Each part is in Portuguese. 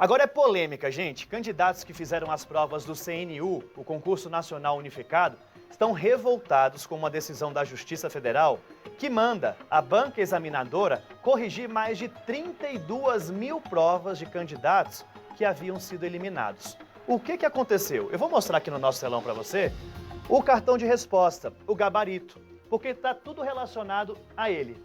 Agora é polêmica, gente. Candidatos que fizeram as provas do CNU, o Concurso Nacional Unificado, estão revoltados com uma decisão da Justiça Federal que manda a banca examinadora corrigir mais de 32 mil provas de candidatos que haviam sido eliminados. O que aconteceu? Eu vou mostrar aqui no nosso telão para você o cartão de resposta, o gabarito, porque está tudo relacionado a ele.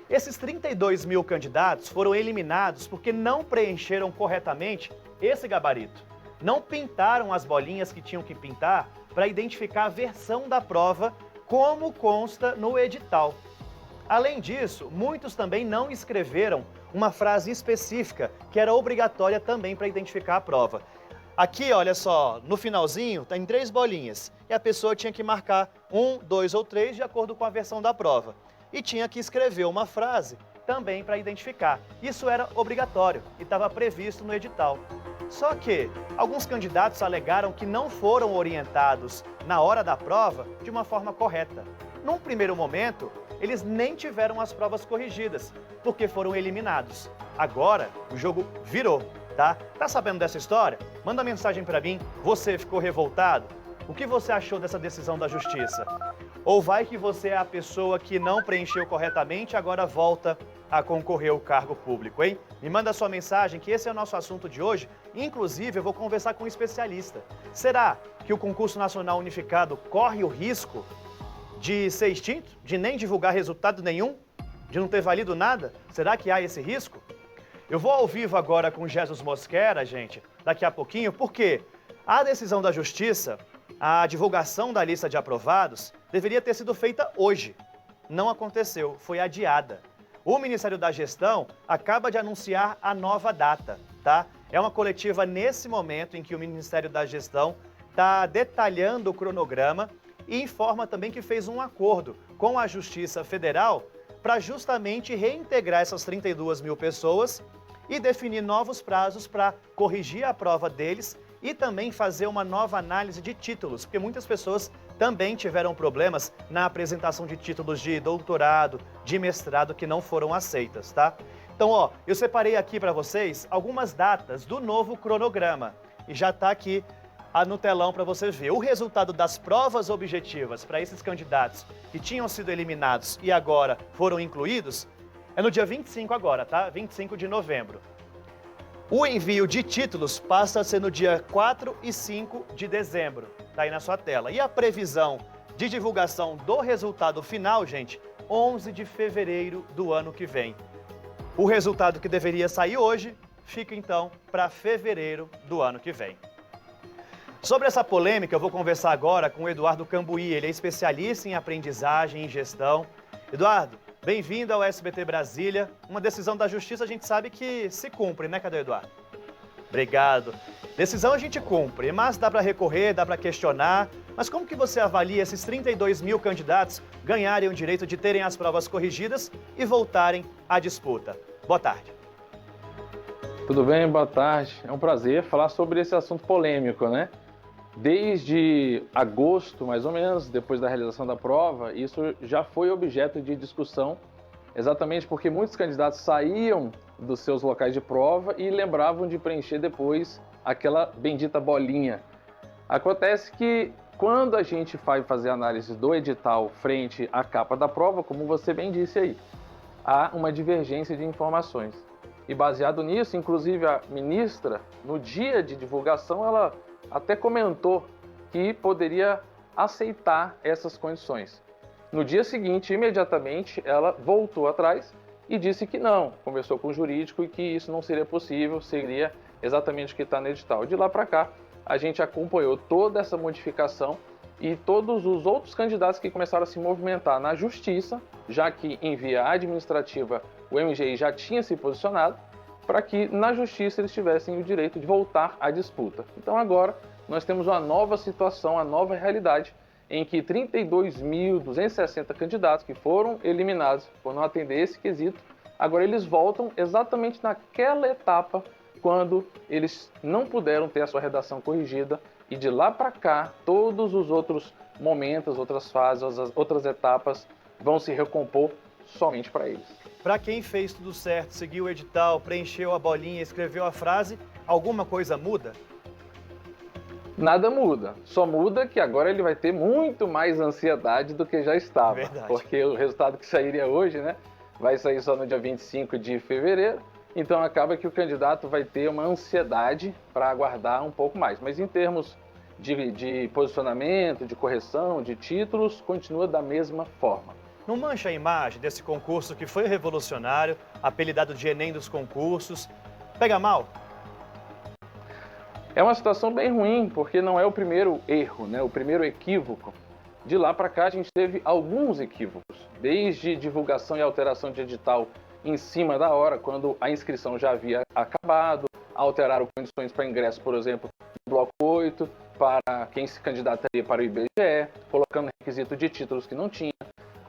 Esses 32 mil candidatos foram eliminados porque não preencheram corretamente esse gabarito. Não pintaram as bolinhas que tinham que pintar para identificar a versão da prova como consta no edital. Além disso, muitos também não escreveram uma frase específica que era obrigatória também para identificar a prova. Aqui, olha só, no finalzinho tem 3 bolinhas e a pessoa tinha que marcar 1, 2 ou 3 de acordo com a versão da prova. E tinha que escrever uma frase também para identificar. Isso era obrigatório e estava previsto no edital. Só que alguns candidatos alegaram que não foram orientados na hora da prova de uma forma correta. Num primeiro momento, eles nem tiveram as provas corrigidas, porque foram eliminados. Agora, o jogo virou, tá? Tá sabendo dessa história? Manda mensagem para mim. Você ficou revoltado? O que você achou dessa decisão da Justiça? Ou vai que você é a pessoa que não preencheu corretamente e agora volta a concorrer ao cargo público, hein? Me manda sua mensagem, que esse é o nosso assunto de hoje. Inclusive, eu vou conversar com um especialista. Será que o Concurso Nacional Unificado corre o risco de ser extinto? De nem divulgar resultado nenhum? De não ter valido nada? Será que há esse risco? Eu vou ao vivo agora com Jesus Mosquera, gente, daqui a pouquinho, porque a decisão da Justiça, a divulgação da lista de aprovados, deveria ter sido feita hoje. Não aconteceu, foi adiada. O Ministério da Gestão acaba de anunciar a nova data, tá? É uma coletiva nesse momento em que o Ministério da Gestão está detalhando o cronograma e informa também que fez um acordo com a Justiça Federal para justamente reintegrar essas 32 mil pessoas e definir novos prazos para corrigir a prova deles e também fazer uma nova análise de títulos, porque muitas pessoas também tiveram problemas na apresentação de títulos de doutorado, de mestrado que não foram aceitas, tá? Então, ó, eu separei aqui para vocês algumas datas do novo cronograma e já está aqui no telão para você ver. O resultado das provas objetivas para esses candidatos que tinham sido eliminados e agora foram incluídos é no dia 25 agora, tá? 25 de novembro. O envio de títulos passa a ser no dia 4 e 5 de dezembro, tá aí na sua tela. E a previsão de divulgação do resultado final, gente, 11 de fevereiro do ano que vem. O resultado que deveria sair hoje fica então para fevereiro do ano que vem. Sobre essa polêmica, eu vou conversar agora com o Eduardo Cambuí, ele é especialista em aprendizagem e gestão. Eduardo, bem-vindo ao SBT Brasília. Uma decisão da Justiça a gente sabe que se cumpre, né? Cadê o Eduardo? Obrigado. Decisão a gente cumpre, mas dá para recorrer, dá para questionar. Mas como que você avalia esses 32 mil candidatos ganharem o direito de terem as provas corrigidas e voltarem à disputa? Boa tarde. Tudo bem? Boa tarde. É um prazer falar sobre esse assunto polêmico, né? Desde agosto, mais ou menos, depois da realização da prova, isso já foi objeto de discussão, exatamente porque muitos candidatos saíam dos seus locais de prova e lembravam de preencher depois aquela bendita bolinha. Acontece que quando a gente vai fazer análise do edital frente à capa da prova, como você bem disse aí, há uma divergência de informações. E baseado nisso, inclusive a ministra, no dia de divulgação, ela até comentou que poderia aceitar essas condições. No dia seguinte, imediatamente, ela voltou atrás e disse que não, conversou com o jurídico e que isso não seria possível, seria exatamente o que está no edital. De lá para cá, a gente acompanhou toda essa modificação e todos os outros candidatos que começaram a se movimentar na justiça, já que em via administrativa o MGI já tinha se posicionado, para que na justiça eles tivessem o direito de voltar à disputa. Então agora nós temos uma nova situação, uma nova realidade, em que 32.260 candidatos que foram eliminados por não atender esse quesito, agora eles voltam exatamente naquela etapa quando eles não puderam ter a sua redação corrigida e de lá para cá todos os outros momentos, outras fases, outras etapas vão se recompor somente para eles. Para quem fez tudo certo, seguiu o edital, preencheu a bolinha, escreveu a frase, alguma coisa muda? Nada muda, só muda que agora ele vai ter muito mais ansiedade do que já estava. Verdade. Porque o resultado que sairia hoje, né, vai sair só no dia 25 de fevereiro, então acaba que o candidato vai ter uma ansiedade para aguardar um pouco mais. Mas em termos de posicionamento, de correção, de títulos, continua da mesma forma. Não mancha a imagem desse concurso que foi revolucionário, apelidado de Enem dos concursos? Pega mal? É uma situação bem ruim, porque não é o primeiro erro, né? O primeiro equívoco. De lá para cá a gente teve alguns equívocos, desde divulgação e alteração de edital em cima da hora, quando a inscrição já havia acabado, alteraram condições para ingresso, por exemplo, no bloco 8, para quem se candidataria para o IBGE, colocando requisito de títulos que não tinha.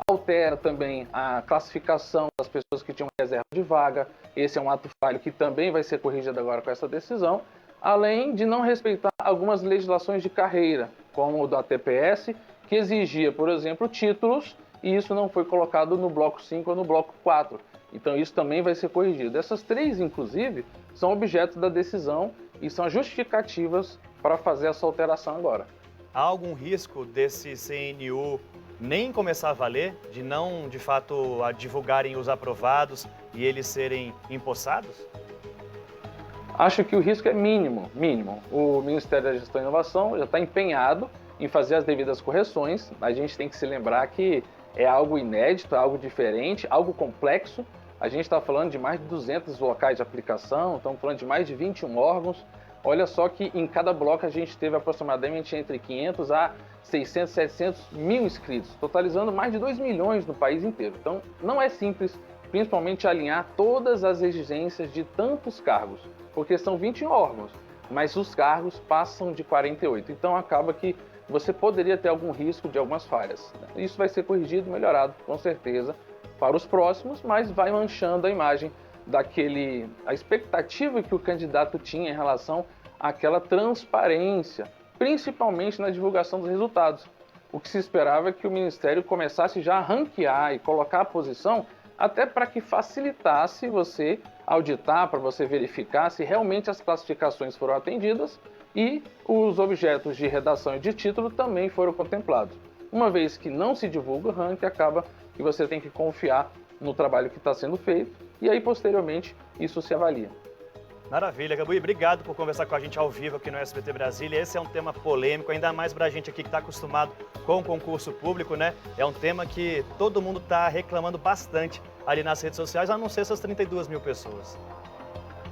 Altera também a classificação das pessoas que tinham reserva de vaga. Esse é um ato falho que também vai ser corrigido agora com essa decisão, além de não respeitar algumas legislações de carreira, como o da TPS, que exigia, por exemplo, títulos, e isso não foi colocado no bloco 5 ou no bloco 4. Então isso também vai ser corrigido. Essas três, inclusive, são objetos da decisão e são as justificativas para fazer essa alteração agora. Há algum risco desse CNU nem começar a valer, de não, de fato, divulgarem os aprovados e eles serem empossados? Acho que o risco é mínimo. O Ministério da Gestão e Inovação já está empenhado em fazer as devidas correções. A gente tem que se lembrar que é algo inédito, é algo diferente, algo complexo. A gente está falando de mais de 200 locais de aplicação, estamos falando de mais de 21 órgãos. Olha só que em cada bloco a gente teve aproximadamente entre 500 a 600, 700 mil inscritos, totalizando mais de 2 milhões no país inteiro. Então não é simples, principalmente alinhar todas as exigências de tantos cargos, porque são 21 órgãos, mas os cargos passam de 48. Então acaba que você poderia ter algum risco de algumas falhas. Isso vai ser corrigido, melhorado, com certeza, para os próximos, mas vai manchando a imagem a expectativa que o candidato tinha em relação àquela transparência, principalmente na divulgação dos resultados. O que se esperava é que o Ministério começasse já a ranquear e colocar a posição, até para que facilitasse você auditar, para você verificar se realmente as classificações foram atendidas e os objetos de redação e de título também foram contemplados. Uma vez que não se divulga o ranking, acaba que você tem que confiar no trabalho que está sendo feito e aí, posteriormente, isso se avalia. Maravilha, Gabi. Obrigado por conversar com a gente ao vivo aqui no SBT Brasília. Esse é um tema polêmico, ainda mais para a gente aqui que está acostumado com o concurso público, né? É um tema que todo mundo está reclamando bastante ali nas redes sociais, a não ser essas 32 mil pessoas.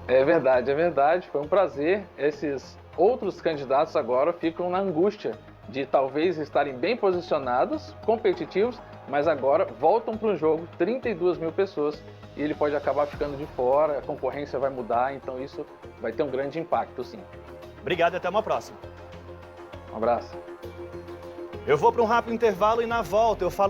É verdade. Foi um prazer. Esses outros candidatos agora ficam na angústia de talvez estarem bem posicionados, competitivos, mas agora voltam para o jogo 32 mil pessoas e ele pode acabar ficando de fora, a concorrência vai mudar, então isso vai ter um grande impacto, sim. Obrigado e até uma próxima. Um abraço. Eu vou para um rápido intervalo e na volta eu falo